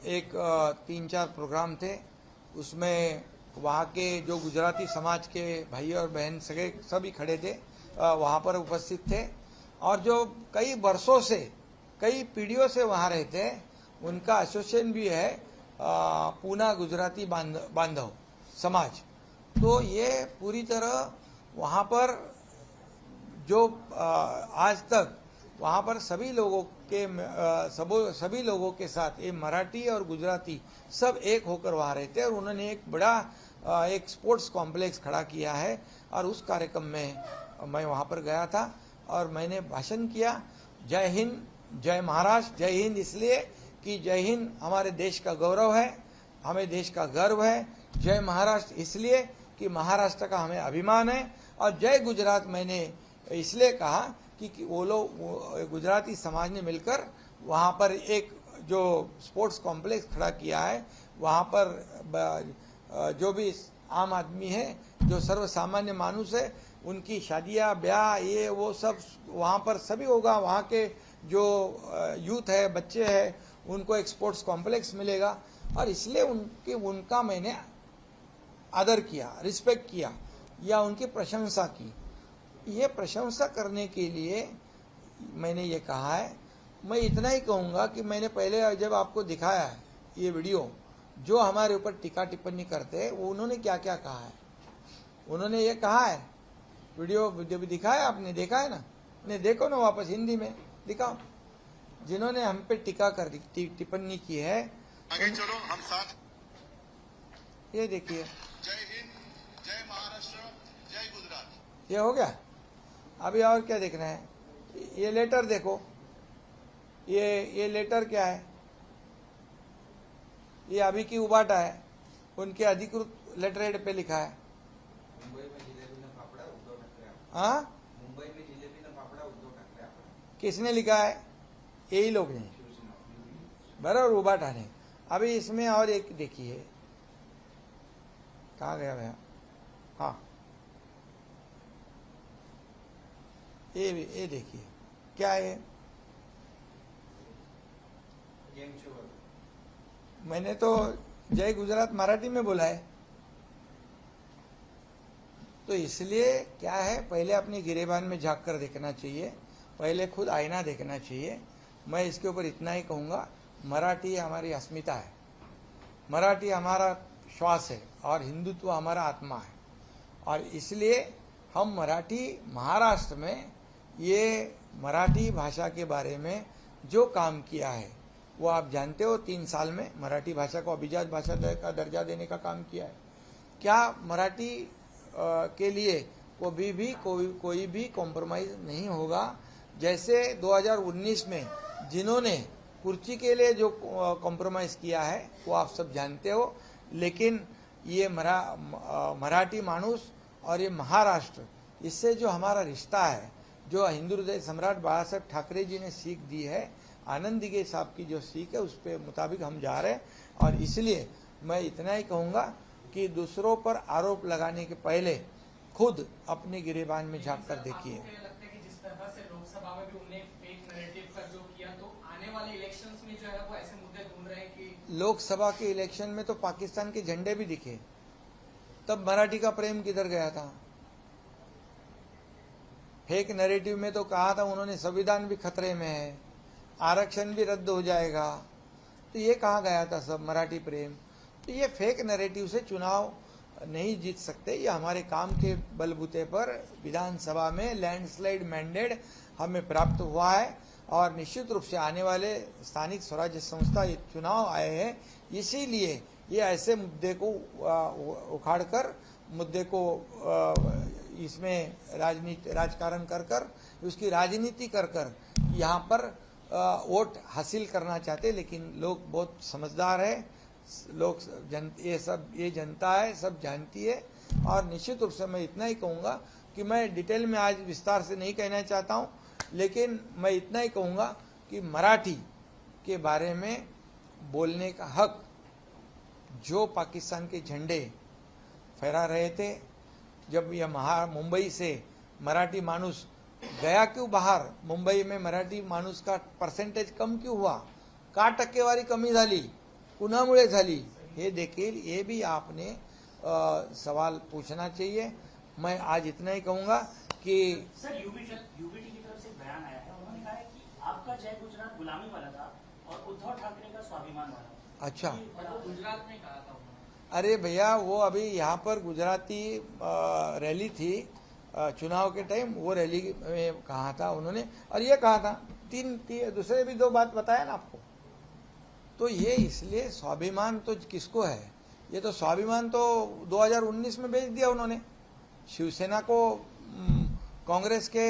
एक 3-4 प्रोग्राम थे। उसमें वहाँ के जो गुजराती समाज के भाई और बहन सभी खड़े थे, वहाँ पर उपस्थित थे। और जो कई वर्षों से, कई पीढ़ियों से वहाँ रहते हैं, उनका एसोसिएशन भी है पूना गुजराती बांधव समाज। तो ये पूरी तरह वहाँ पर जो आज तक वहाँ पर सभी लोगों के साथ ये मराठी और गुजराती सब एक होकर वहाँ रहते हैं। और उन्होंने एक बड़ा एक स्पोर्ट्स कॉम्प्लेक्स खड़ा किया है। और उस कार्यक्रम में मैं वहाँ पर गया था और मैंने भाषण किया। जय हिंद, जय महाराष्ट्र। जय हिंद इसलिए कि जय हिंद हमारे देश का गौरव है, हमें देश का गर्व है। जय महाराष्ट्र इसलिए कि महाराष्ट्र का हमें अभिमान है। और जय गुजरात मैंने इसलिए कहा कि वो लोग गुजराती समाज ने मिलकर वहाँ पर एक जो स्पोर्ट्स कॉम्प्लेक्स खड़ा किया है, वहाँ पर जो भी आम आदमी है, जो सर्वसामान्य मानुष है, उनकी शादियाँ, ब्याह, ये वो सब वहाँ पर सभी होगा। वहाँ के जो यूथ है, बच्चे हैं, उनको एक स्पोर्ट्स कॉम्प्लेक्स मिलेगा। और इसलिए उनका मैंने आदर किया, रिस्पेक्ट किया या उनकी प्रशंसा की। ये प्रशंसा करने के लिए मैंने ये कहा है। मैं इतना ही कहूँगा कि मैंने पहले जब आपको दिखाया है ये वीडियो, जो हमारे ऊपर टीका टिप्पणी करते हैं, वो उन्होंने क्या क्या कहा है। उन्होंने ये कहा है, वीडियो जब दिखाया, आपने देखा है ना, उन्हें देखो ना, वापस हिंदी में दिखाओ। जिन्होंने हम पे टीका कर टिप्पणी की है, आगे चलो हम साथ। ये देखिए, जय हिंद, जय महाराष्ट्र, जय गुजरात। ये हो गया। अभी और क्या देखना है? ये लेटर देखो, ये लेटर क्या है? ये अभी की उबाटा है, उनके अधिकृत लेटर हेड पे लिखा है। मुंबई में जिलेबी न फाफड़ा उद्धव ठाकरे। हाँ, मुंबई में जिलेबी न फाफड़ा उद्धव ठाकरे। किसने लिखा है? यही लोग ने, बराबर, उबाटा ने। अभी इसमें और एक देखिए, कहाँ गया भैया? हाँ, ये देखिए क्या है। मैंने तो जय गुजरात मराठी में बोला है। तो इसलिए क्या है, पहले अपनी गिरेबान में झांक कर देखना चाहिए, पहले खुद आईना देखना चाहिए। मैं इसके ऊपर इतना ही कहूँगा, मराठी हमारी अस्मिता है, मराठी हमारा श्वास है और हिंदुत्व हमारा आत्मा है। और इसलिए हम मराठी, महाराष्ट्र में ये मराठी भाषा के बारे में जो काम किया है वो आप जानते हो। 3 साल में मराठी भाषा को अभिजात भाषा का दर्जा देने का काम किया है। क्या मराठी के लिए कोई भी कॉम्प्रोमाइज नहीं होगा। जैसे 2019 में जिन्होंने कुर्सी के लिए जो कॉम्प्रोमाइज किया है वो आप सब जानते हो। लेकिन ये मराठी मानुस और ये महाराष्ट्र, इससे जो हमारा रिश्ता है, जो हिंदू हृदय सम्राट बाला साहेब ठाकरे जी ने सीख दी है, आनंद दिघे साहब की जो सीख है, उस पे मुताबिक हम जा रहे हैं। और इसलिए मैं इतना ही कहूँगा कि दूसरों पर आरोप लगाने के पहले खुद अपने गिरेबान में झांक कर देखिए। लगता है कि जिस तरह से लोकसभा में भी उन्होंने फेक नैरेटिव का जो किया, तो आने वाले इलेक्शंस में जो है वो ऐसे मुद्दे ढूंढ रहे हैं कि लोकसभा के इलेक्शन में तो पाकिस्तान के झंडे भी दिखे, तब मराठी का प्रेम किधर गया था? फेक नैरेटिव में तो कहा था उन्होंने संविधान भी खतरे में है, आरक्षण भी रद्द हो जाएगा। तो ये कहा गया था सब मराठी प्रेम। तो ये फेक नैरेटिव से चुनाव नहीं जीत सकते। ये हमारे काम के बलबूते पर विधानसभा में लैंडस्लाइड मैंडेट हमें प्राप्त हुआ है। और निश्चित रूप से आने वाले स्थानिक स्वराज्य संस्था ये चुनाव आए हैं, इसीलिए ये ऐसे मुद्दे को उखाड़कर, मुद्दे को इसमें राजकारण कर उसकी राजनीति कर यहाँ पर वोट हासिल करना चाहते। लेकिन लोग बहुत समझदार है, लोग ये जनता है, सब जानती है। और निश्चित रूप से मैं इतना ही कहूँगा कि मैं डिटेल में आज विस्तार से नहीं कहना चाहता हूँ, लेकिन मैं इतना ही कहूँगा कि मराठी के बारे में बोलने का हक जो पाकिस्तान के झंडे फहरा रहे थे, जब यह मुंबई से मराठी मानुस गया क्यों बाहर, मुंबई में मराठी माणूस का पर्सेंटेज कम क्यों हुआ, का टक्केवारी कमी झाली, कुणामुळे झाली हे देखील ये भी आपने सवाल पूछना चाहिए। मैं आज इतना ही कहूंगा कि सर यूबीटी की तरफ से बयान आया है, उन्होंने कहा है कि आपका जय गुजरात गुलामी वाला था और उद्धव ठाकरे का स्वाभिमान वाला था। अच्छा, मतलब गुजरात में कहा था उन्होंने। अरे भैया वो अभी यहाँ पर गुजराती रैली थी चुनाव के टाइम, वो रैली में कहा था उन्होंने, और ये कहा था दूसरे भी 2 बात बताया ना आपको। तो ये इसलिए स्वाभिमान तो किसको है, ये तो स्वाभिमान तो 2019 में बेच दिया उन्होंने शिवसेना को, कांग्रेस के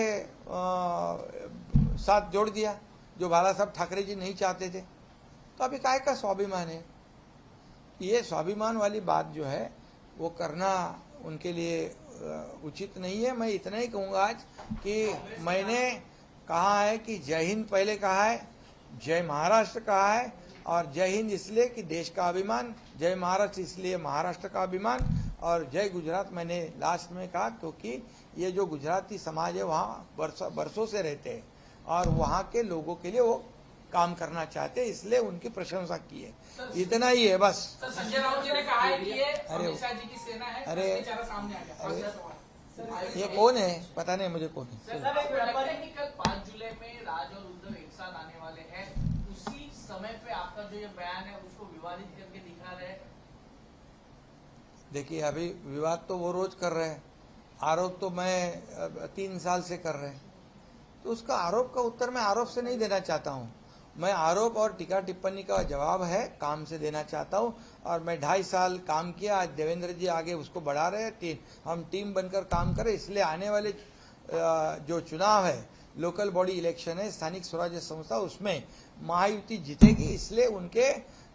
साथ जोड़ दिया, जो बाला साहब ठाकरे जी नहीं चाहते थे। तो अभी काय का स्वाभिमान है, ये स्वाभिमान वाली बात जो है वो करना उनके लिए उचित नहीं है। मैं इतना ही कहूंगा आज कि मैंने कहा है कि जय हिंद पहले कहा है, जय महाराष्ट्र कहा है, और जय हिंद इसलिए कि देश का अभिमान, जय महाराष्ट्र इसलिए महाराष्ट्र का अभिमान, और जय गुजरात मैंने लास्ट में कहा क्योंकि ये जो गुजराती समाज है वहाँ बरसों से रहते हैं और वहाँ के लोगों के लिए वो काम करना चाहते हैं, इसलिए उनकी प्रशंसा की है। इतना ही है बस। सर संजय राउत जी ने कहा है कि ये अमित शाह जी की सेना है, अरे, बेचारा सामने आ गया। ये कौन है पता नहीं मुझे कौन है। सर आपको लगता है कि कल 5 जुलाई में राज और उद्धव एक साथ आने वाले हैं, उसी समय पे आपका जो ये बयान है उसको विवादित करके दिखा रहे हैं? देखिए अभी विवाद तो वो रोज कर रहे हैं, आरोप तो मैं 3 साल से कर रहे हैं, तो उसका आरोप का उत्तर मैं आरोप से नहीं देना चाहता हूँ। मैं आरोप और टीका टिप्पणी का जवाब है काम से देना चाहता हूँ। और मैं 2.5 साल काम किया, आज देवेंद्र जी आगे उसको बढ़ा रहे हैं, हम टीम बनकर काम करें। इसलिए आने वाले जो चुनाव है, लोकल बॉडी इलेक्शन है, स्थानिक स्वराज्य संस्था, उसमें महायुति जीतेगी, इसलिए उनके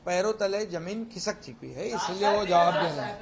पैरों तले जमीन खिसक चुकी है, इसलिए वो जवाब देना है।